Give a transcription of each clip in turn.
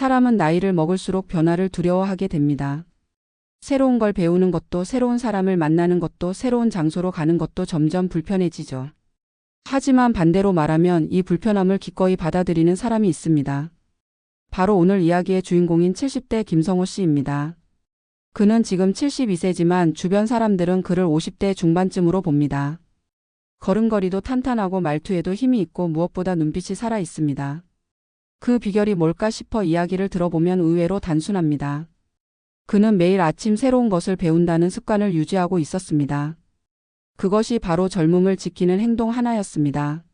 사람은 나이를 먹을수록 변화를 두려워하게 됩니다. 새로운 걸 배우는 것도, 새로운 사람을 만나는 것도, 새로운 장소로 가는 것도 점점 불편해지죠. 하지만 반대로 말하면 이 불편함을 기꺼이 받아들이는 사람이 있습니다. 바로 오늘 이야기의 주인공인 70대 김성호 씨입니다. 그는 지금 72세지만 주변 사람들은 그를 50대 중반쯤으로 봅니다. 걸음걸이도 탄탄하고 말투에도 힘이 있고 무엇보다 눈빛이 살아 있습니다. 그 비결이 뭘까 싶어 이야기를 들어보면 의외로 단순합니다. 그는 매일 아침 새로운 것을 배운다는 습관을 유지하고 있었습니다. 그것이 바로 젊음을 지키는 행동 하나였습니다.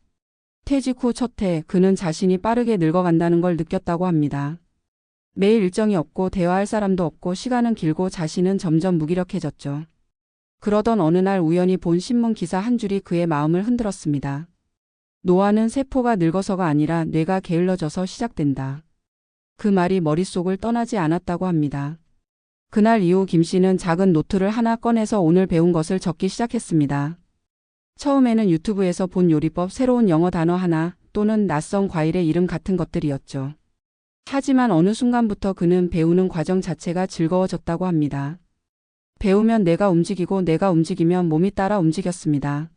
퇴직 후 첫 해 그는 자신이 빠르게 늙어간다는 걸 느꼈다고 합니다. 매일 일정이 없고 대화할 사람도 없고 시간은 길고 자신은 점점 무기력해졌죠. 그러던 어느 날 우연히 본 신문 기사 한 줄이 그의 마음을 흔들었습니다. 노화는 세포가 늙어서가 아니라 뇌가 게을러져서 시작된다. 그 말이 머릿속을 떠나지 않았다고 합니다. 그날 이후 김 씨는 작은 노트를 하나 꺼내서 오늘 배운 것을 적기 시작했습니다. 처음에는 유튜브에서 본 요리법, 새로운 영어 단어 하나 또는 낯선 과일의 이름 같은 것들이었죠. 하지만 어느 순간부터 그는 배우는 과정 자체가 즐거워졌다고 합니다. 배우면 뇌가 움직이고 내가 움직이면 몸이 따라 움직였습니다.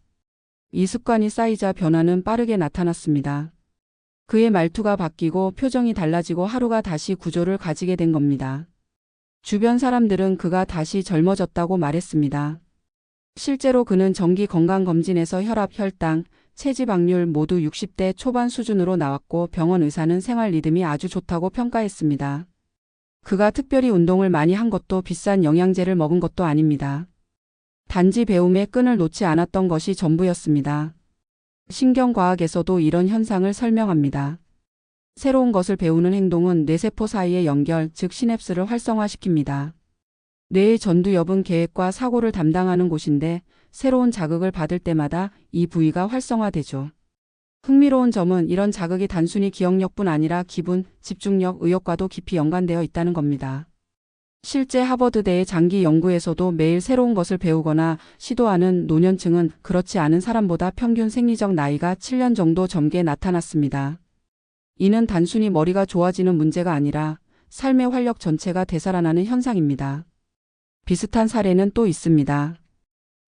이 습관이 쌓이자 변화는 빠르게 나타났습니다. 그의 말투가 바뀌고 표정이 달라지고 하루가 다시 구조를 가지게 된 겁니다. 주변 사람들은 그가 다시 젊어졌다고 말했습니다. 실제로 그는 정기 건강검진에서 혈압, 혈당, 체지방률 모두 60대 초반 수준으로 나왔고 병원 의사는 생활 리듬이 아주 좋다고 평가했습니다. 그가 특별히 운동을 많이 한 것도 비싼 영양제를 먹은 것도 아닙니다. 단지 배움의 끈을 놓지 않았던 것이 전부였습니다. 신경과학에서도 이런 현상을 설명합니다. 새로운 것을 배우는 행동은 뇌세포 사이의 연결, 즉 시냅스를 활성화시킵니다. 뇌의 전두엽은 계획과 사고를 담당하는 곳인데 새로운 자극을 받을 때마다 이 부위가 활성화되죠. 흥미로운 점은 이런 자극이 단순히 기억력뿐 아니라 기분, 집중력, 의욕과도 깊이 연관되어 있다는 겁니다. 실제 하버드대의 장기 연구에서도 매일 새로운 것을 배우거나 시도하는 노년층은 그렇지 않은 사람보다 평균 생리적 나이가 7년 정도 젊게 나타났습니다. 이는 단순히 머리가 좋아지는 문제가 아니라 삶의 활력 전체가 되살아나는 현상입니다. 비슷한 사례는 또 있습니다.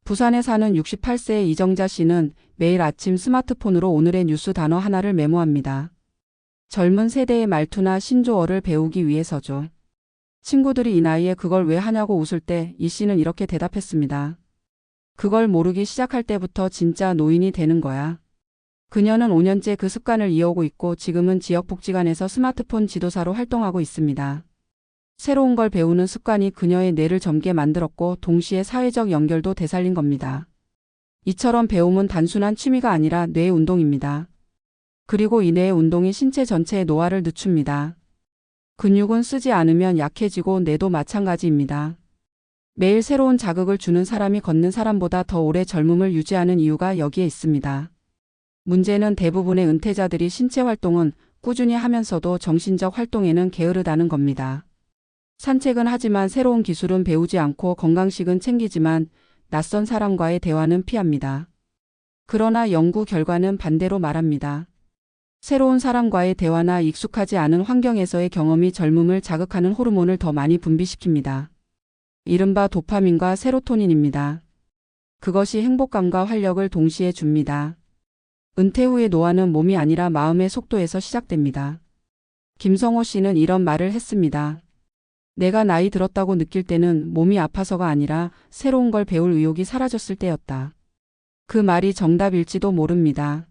부산에 사는 68세의 이정자 씨는 매일 아침 스마트폰으로 오늘의 뉴스 단어 하나를 메모합니다. 젊은 세대의 말투나 신조어를 배우기 위해서죠. 친구들이 이 나이에 그걸 왜 하냐고 웃을 때 이 씨는 이렇게 대답했습니다. 그걸 모르기 시작할 때부터 진짜 노인이 되는 거야. 그녀는 5년째 그 습관을 이어오고 있고 지금은 지역복지관에서 스마트폰 지도사로 활동하고 있습니다. 새로운 걸 배우는 습관이 그녀의 뇌를 젊게 만들었고 동시에 사회적 연결도 되살린 겁니다. 이처럼 배움은 단순한 취미가 아니라 뇌의 운동입니다. 그리고 이 뇌의 운동이 신체 전체의 노화를 늦춥니다. 근육은 쓰지 않으면 약해지고 뇌도 마찬가지입니다. 매일 새로운 자극을 주는 사람이 걷는 사람보다 더 오래 젊음을 유지하는 이유가 여기에 있습니다. 문제는 대부분의 은퇴자들이 신체 활동은 꾸준히 하면서도 정신적 활동에는 게으르다는 겁니다. 산책은 하지만 새로운 기술은 배우지 않고 건강식은 챙기지만 낯선 사람과의 대화는 피합니다. 그러나 연구 결과는 반대로 말합니다. 새로운 사람과의 대화나 익숙하지 않은 환경에서의 경험이 젊음을 자극하는 호르몬을 더 많이 분비시킵니다. 이른바 도파민과 세로토닌입니다. 그것이 행복감과 활력을 동시에 줍니다. 은퇴 후의 노화는 몸이 아니라 마음의 속도에서 시작됩니다. 김성호 씨는 이런 말을 했습니다. 내가 나이 들었다고 느낄 때는 몸이 아파서가 아니라 새로운 걸 배울 의욕이 사라졌을 때였다. 그 말이 정답일지도 모릅니다.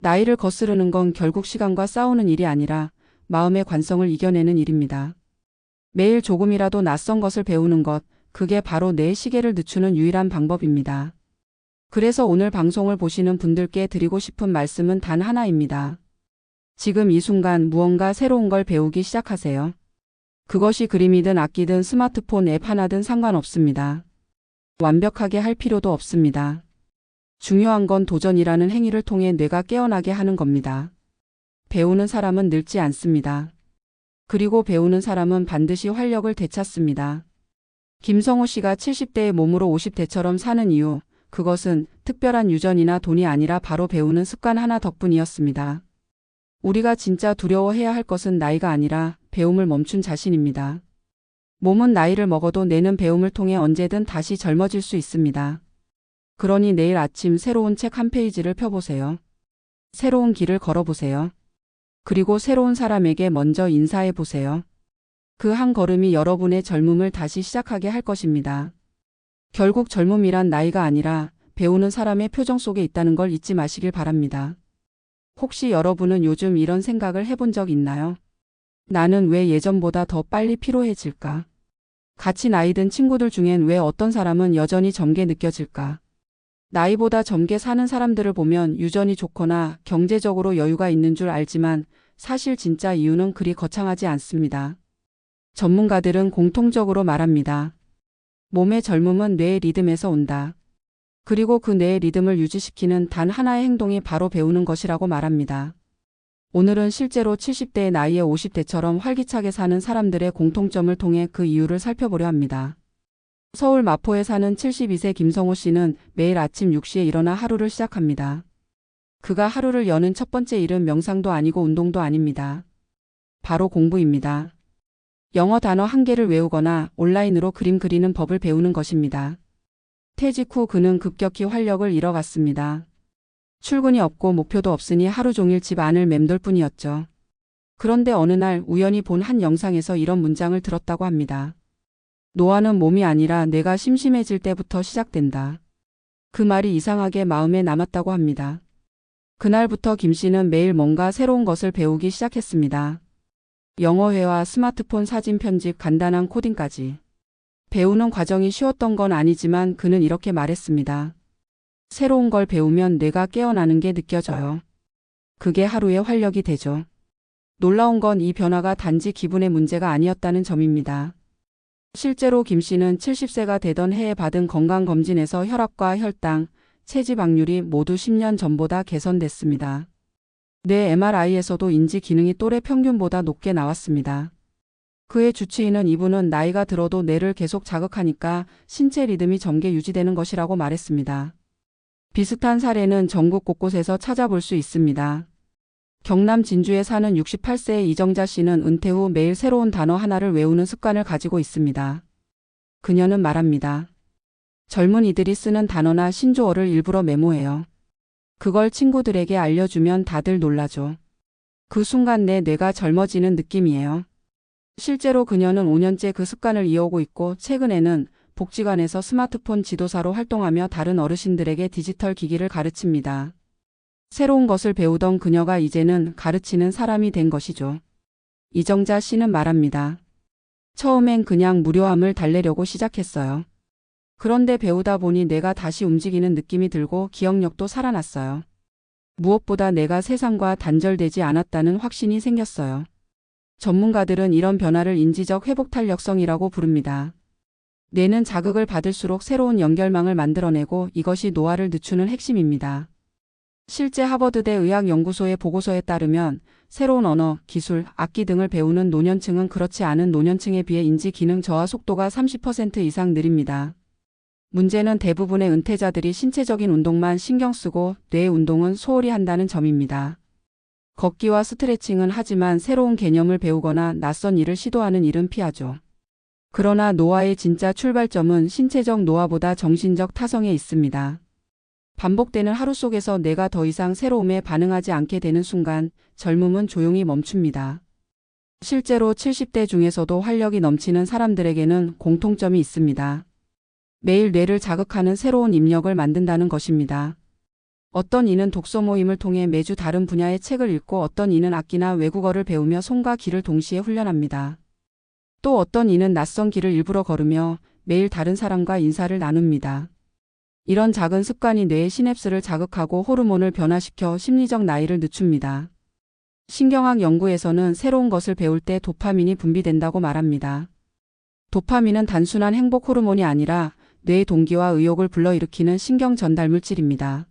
나이를 거스르는 건 결국 시간과 싸우는 일이 아니라 마음의 관성을 이겨내는 일입니다. 매일 조금이라도 낯선 것을 배우는 것, 그게 바로 내 시계를 늦추는 유일한 방법입니다. 그래서 오늘 방송을 보시는 분들께 드리고 싶은 말씀은 단 하나입니다. 지금 이 순간 무언가 새로운 걸 배우기 시작하세요. 그것이 그림이든 악기든 스마트폰 앱 하나든 상관없습니다. 완벽하게 할 필요도 없습니다. 중요한 건 도전이라는 행위를 통해 뇌가 깨어나게 하는 겁니다. 배우는 사람은 늙지 않습니다. 그리고 배우는 사람은 반드시 활력을 되찾습니다. 김성호 씨가 70대의 몸으로 50대처럼 사는 이유, 그것은 특별한 유전이나 돈이 아니라 바로 배우는 습관 하나 덕분이었습니다. 우리가 진짜 두려워해야 할 것은 나이가 아니라 배움을 멈춘 자신입니다. 몸은 나이를 먹어도 뇌는 배움을 통해 언제든 다시 젊어질 수 있습니다. 그러니 내일 아침 새로운 책 한 페이지를 펴보세요. 새로운 길을 걸어보세요. 그리고 새로운 사람에게 먼저 인사해 보세요. 그 한 걸음이 여러분의 젊음을 다시 시작하게 할 것입니다. 결국 젊음이란 나이가 아니라 배우는 사람의 표정 속에 있다는 걸 잊지 마시길 바랍니다. 혹시 여러분은 요즘 이런 생각을 해본 적 있나요? 나는 왜 예전보다 더 빨리 피로해질까? 같이 나이 든 친구들 중엔 왜 어떤 사람은 여전히 젊게 느껴질까? 나이보다 젊게 사는 사람들을 보면 유전이 좋거나 경제적으로 여유가 있는 줄 알지만 사실 진짜 이유는 그리 거창하지 않습니다. 전문가들은 공통적으로 말합니다. 몸의 젊음은 뇌의 리듬에서 온다. 그리고 그 뇌의 리듬을 유지시키는 단 하나의 행동이 바로 배우는 것이라고 말합니다. 오늘은 실제로 70대의 나이에 50대처럼 활기차게 사는 사람들의 공통점을 통해 그 이유를 살펴보려 합니다. 서울 마포에 사는 72세 김성호 씨는 매일 아침 6시에 일어나 하루를 시작합니다. 그가 하루를 여는 첫 번째 일은 명상도 아니고 운동도 아닙니다. 바로 공부입니다. 영어 단어 한 개를 외우거나 온라인으로 그림 그리는 법을 배우는 것입니다. 퇴직 후 그는 급격히 활력을 잃어갔습니다. 출근이 없고 목표도 없으니 하루 종일 집 안을 맴돌 뿐이었죠. 그런데 어느 날 우연히 본 한 영상에서 이런 문장을 들었다고 합니다. 노화는 몸이 아니라 뇌가 심심해질 때부터 시작된다. 그 말이 이상하게 마음에 남았다고 합니다. 그날부터 김 씨는 매일 뭔가 새로운 것을 배우기 시작했습니다. 영어회화, 스마트폰 사진 편집, 간단한 코딩까지. 배우는 과정이 쉬웠던 건 아니지만 그는 이렇게 말했습니다. 새로운 걸 배우면 뇌가 깨어나는 게 느껴져요. 그게 하루의 활력이 되죠. 놀라운 건 이 변화가 단지 기분의 문제가 아니었다는 점입니다. 실제로 김 씨는 70세가 되던 해에 받은 건강검진에서 혈압과 혈당, 체지방률이 모두 10년 전보다 개선됐습니다. 뇌 MRI에서도 인지 기능이 또래 평균보다 높게 나왔습니다. 그의 주치의는 이분은 나이가 들어도 뇌를 계속 자극하니까 신체 리듬이 젊게 유지되는 것이라고 말했습니다. 비슷한 사례는 전국 곳곳에서 찾아볼 수 있습니다. 경남 진주에 사는 68세의 이정자 씨는 은퇴 후 매일 새로운 단어 하나를 외우는 습관을 가지고 있습니다. 그녀는 말합니다. 젊은이들이 쓰는 단어나 신조어를 일부러 메모해요. 그걸 친구들에게 알려주면 다들 놀라죠. 그 순간 내 뇌가 젊어지는 느낌이에요. 실제로 그녀는 5년째 그 습관을 이어오고 있고 최근에는 복지관에서 스마트폰 지도사로 활동하며 다른 어르신들에게 디지털 기기를 가르칩니다. 새로운 것을 배우던 그녀가 이제는 가르치는 사람이 된 것이죠. 이정자 씨는 말합니다. 처음엔 그냥 무료함을 달래려고 시작했어요. 그런데 배우다 보니 내가 다시 움직이는 느낌이 들고 기억력도 살아났어요. 무엇보다 내가 세상과 단절되지 않았다는 확신이 생겼어요. 전문가들은 이런 변화를 인지적 회복 탄력성이라고 부릅니다. 뇌는 자극을 받을수록 새로운 연결망을 만들어내고 이것이 노화를 늦추는 핵심입니다. 실제 하버드대 의학연구소의 보고서에 따르면 새로운 언어, 기술, 악기 등을 배우는 노년층은 그렇지 않은 노년층에 비해 인지 기능 저하 속도가 30% 이상 느립니다. 문제는 대부분의 은퇴자들이 신체적인 운동만 신경 쓰고 뇌 운동은 소홀히 한다는 점입니다. 걷기와 스트레칭은 하지만 새로운 개념을 배우거나 낯선 일을 시도하는 일은 피하죠. 그러나 노화의 진짜 출발점은 신체적 노화보다 정신적 타성에 있습니다. 반복되는 하루 속에서 내가 더 이상 새로움에 반응하지 않게 되는 순간 젊음은 조용히 멈춥니다. 실제로 70대 중에서도 활력이 넘치는 사람들에게는 공통점이 있습니다. 매일 뇌를 자극하는 새로운 입력을 만든다는 것입니다. 어떤 이는 독서 모임을 통해 매주 다른 분야의 책을 읽고 어떤 이는 악기나 외국어를 배우며 손과 귀를 동시에 훈련합니다. 또 어떤 이는 낯선 길을 일부러 걸으며 매일 다른 사람과 인사를 나눕니다. 이런 작은 습관이 뇌의 시냅스를 자극하고 호르몬을 변화시켜 심리적 나이를 늦춥니다. 신경학 연구에서는 새로운 것을 배울 때 도파민이 분비된다고 말합니다. 도파민은 단순한 행복 호르몬이 아니라 뇌의 동기와 의욕을 불러일으키는 신경 전달 물질입니다.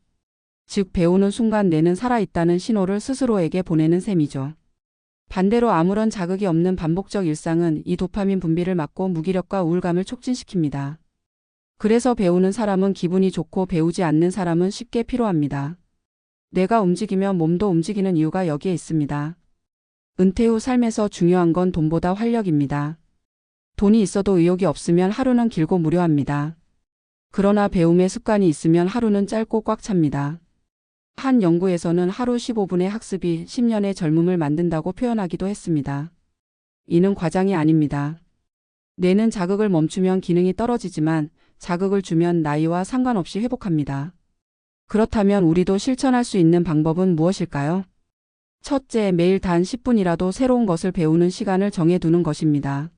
즉 배우는 순간 뇌는 살아있다는 신호를 스스로에게 보내는 셈이죠. 반대로 아무런 자극이 없는 반복적 일상은 이 도파민 분비를 막고 무기력과 우울감을 촉진시킵니다. 그래서 배우는 사람은 기분이 좋고 배우지 않는 사람은 쉽게 피로합니다. 뇌가 움직이면 몸도 움직이는 이유가 여기에 있습니다. 은퇴 후 삶에서 중요한 건 돈보다 활력입니다. 돈이 있어도 의욕이 없으면 하루는 길고 무료합니다. 그러나 배움의 습관이 있으면 하루는 짧고 꽉 찹니다. 한 연구에서는 하루 15분의 학습이 10년의 젊음을 만든다고 표현하기도 했습니다. 이는 과장이 아닙니다. 뇌는 자극을 멈추면 기능이 떨어지지만 자극을 주면 나이와 상관없이 회복합니다. 그렇다면 우리도 실천할 수 있는 방법은 무엇일까요? 첫째, 매일 단 10분이라도 새로운 것을 배우는 시간을 정해두는 것입니다.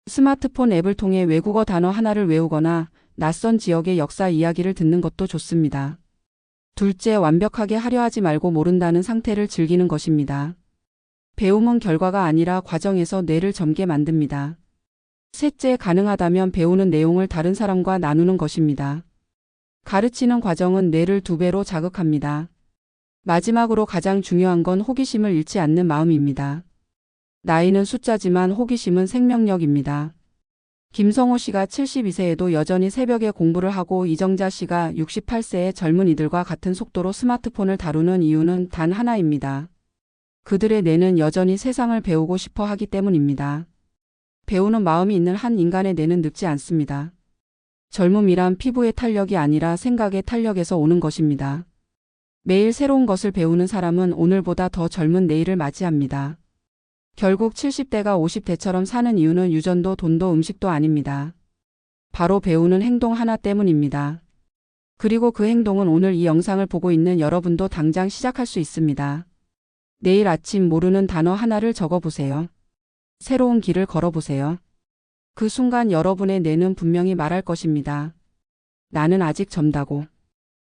스마트폰 앱을 통해 외국어 단어 하나를 외우거나 낯선 지역의 역사 이야기를 듣는 것도 좋습니다. 둘째, 완벽하게 하려 하지 말고 모른다는 상태를 즐기는 것입니다. 배움은 결과가 아니라 과정에서 뇌를 젊게 만듭니다. 셋째, 가능하다면 배우는 내용을 다른 사람과 나누는 것입니다. 가르치는 과정은 뇌를 2배로 자극합니다. 마지막으로 가장 중요한 건 호기심을 잃지 않는 마음입니다. 나이는 숫자지만 호기심은 생명력입니다. 김성호 씨가 72세에도 여전히 새벽에 공부를 하고 이정자 씨가 68세의 젊은이들과 같은 속도로 스마트폰을 다루는 이유는 단 하나입니다. 그들의 뇌는 여전히 세상을 배우고 싶어 하기 때문입니다. 배우는 마음이 있는 한 인간의 뇌는 늙지 않습니다. 젊음이란 피부의 탄력이 아니라 생각의 탄력에서 오는 것입니다. 매일 새로운 것을 배우는 사람은 오늘보다 더 젊은 내일을 맞이합니다. 결국 70대가 50대처럼 사는 이유는 유전도 돈도 음식도 아닙니다. 바로 배우는 행동 하나 때문입니다. 그리고 그 행동은 오늘 이 영상을 보고 있는 여러분도 당장 시작할 수 있습니다. 내일 아침 모르는 단어 하나를 적어보세요. 새로운 길을 걸어보세요. 그 순간 여러분의 뇌는 분명히 말할 것입니다. 나는 아직 젊다고.